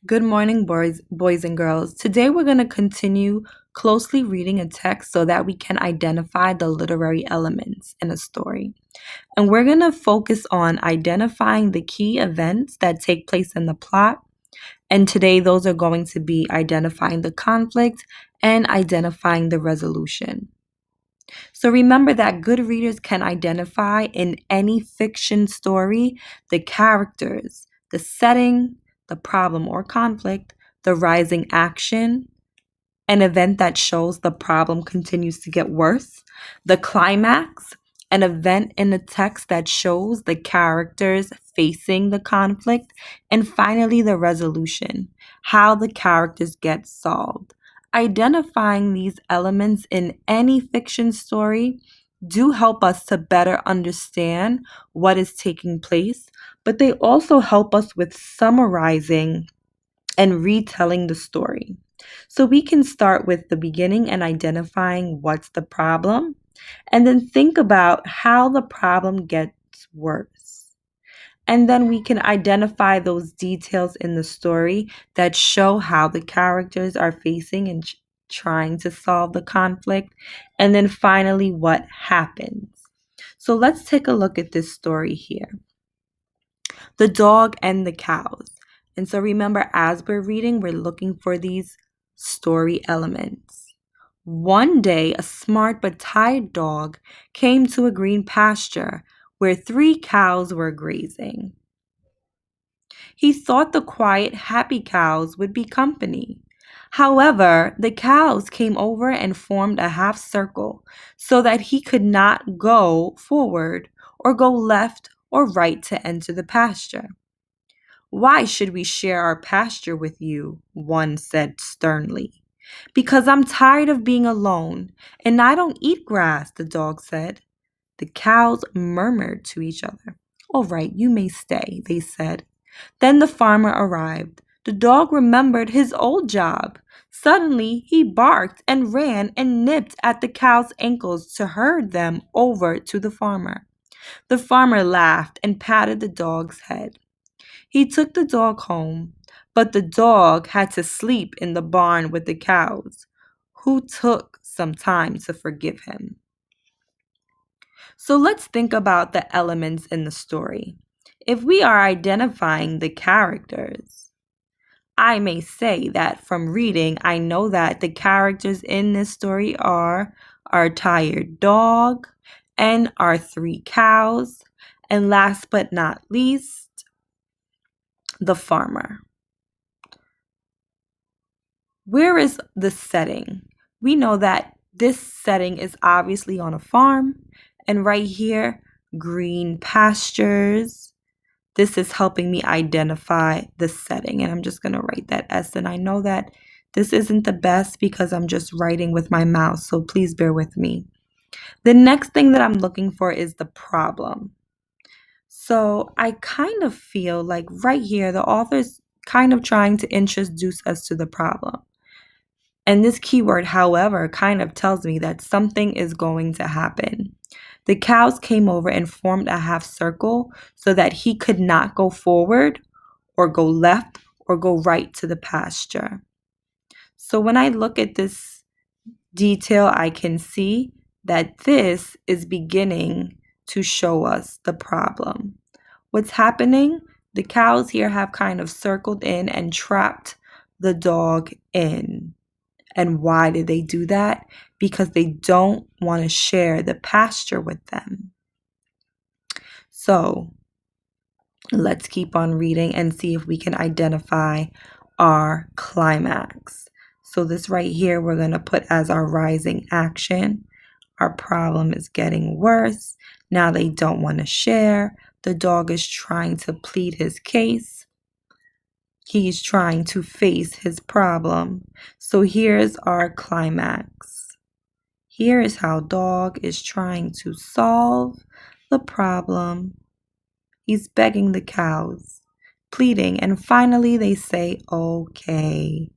Good morning, boys and girls. Today we're going to continue closely reading a text so that we can identify the literary elements in a story. And we're going to focus on identifying the key events that take place in the plot. And today, those are going to be identifying the conflict and identifying the resolution. So remember that good readers can identify in any fiction story the characters, the setting, the problem or conflict, the rising action, an event that shows the problem continues to get worse, the climax, an event in the text that shows the characters facing the conflict, and finally the resolution, how the characters get solved. Identifying these elements in any fiction story do help us to better understand what is taking place, but they also help us with summarizing and retelling the story. So we can start with the beginning and identifying what's the problem, and then think about how the problem gets worse. And then we can identify those details in the story that show how the characters are facing and trying to solve the conflict. And then finally, what happens. So let's take a look at this story here. The dog and the cows. And so remember, as we're reading, we're looking for these story elements. One day, a smart but tired dog came to a green pasture where three cows were grazing. He thought the quiet, happy cows would be company. However, the cows came over and formed a half circle so that he could not go forward or go left or right to enter the pasture. Why should we share our pasture with you? One said sternly. Because I'm tired of being alone, and I don't eat grass, the dog said. The cows murmured to each other. All right, you may stay, they said. Then the farmer arrived. The dog remembered his old job. Suddenly, he barked and ran and nipped at the cows' ankles to herd them over to the farmer. The farmer laughed and patted the dog's head. He took the dog home, but the dog had to sleep in the barn with the cows, who took some time to forgive him. So let's think about the elements in the story. If we are identifying the characters, I may say that from reading, I know that the characters in this story are our tired dog and our three cows, and last but not least, the farmer. Where is the setting? We know that this setting is obviously on a farm, and right here, green pastures. This is helping me identify the setting, and I'm just going to write that S. And I know that this isn't the best because I'm just writing with my mouse, so please bear with me. The next thing that I'm looking for is the problem. So I kind of feel like right here, the author's kind of trying to introduce us to the problem. And this keyword, however, kind of tells me that something is going to happen. The cows came over and formed a half circle so that he could not go forward or go left or go right to the pasture. So when I look at this detail, I can see that this is beginning to show us the problem. What's happening? The cows here have kind of circled in and trapped the dog in. And why did they do that? Because they don't want to share the pasture with them. So let's keep on reading and see if we can identify our climax. So this right here, we're going to put as our rising action. Our problem is getting worse. Now they don't want to share. The dog is trying to plead his case. He's trying to face his problem. So here's our climax. Here is how dog is trying to solve the problem. He's begging the cows, pleading, and finally they say, okay.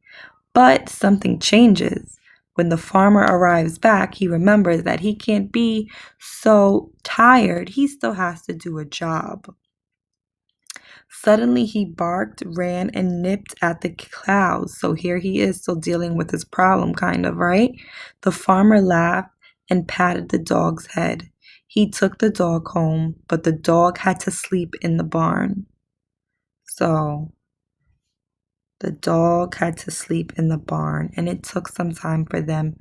But something changes. When the farmer arrives back, he remembers that he can't be so tired. He still has to do a job. Suddenly he barked, ran, and nipped at the cows. So here he is still dealing with his problem, kind of, right? The farmer laughed and patted the dog's head. He took the dog home, but the dog had to sleep in the barn. So the dog had to sleep in the barn, and it took some time for them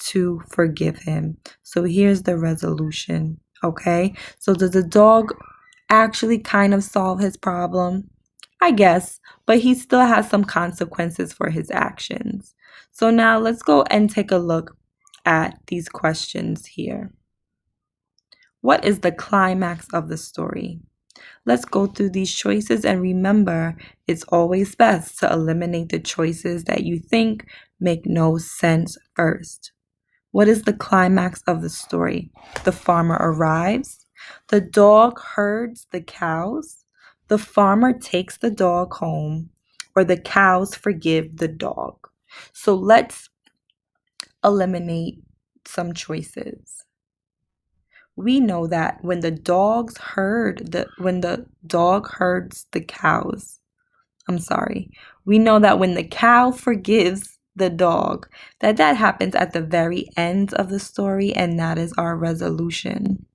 to forgive him. So here's the resolution, okay? So does the dog actually kind of solve his problem? I guess, but he still has some consequences for his actions. So now let's go and take a look at these questions here. What is the climax of the story? Let's go through these choices and remember it's always best to eliminate the choices that you think make no sense first. What is the climax of the story? The farmer arrives, the dog herds the cows, the farmer takes the dog home, or the cows forgive the dog. So let's eliminate some choices. We know that when the dog herds the cows, we know that when the cow forgives the dog, that happens at the very end of the story, and that is our resolution.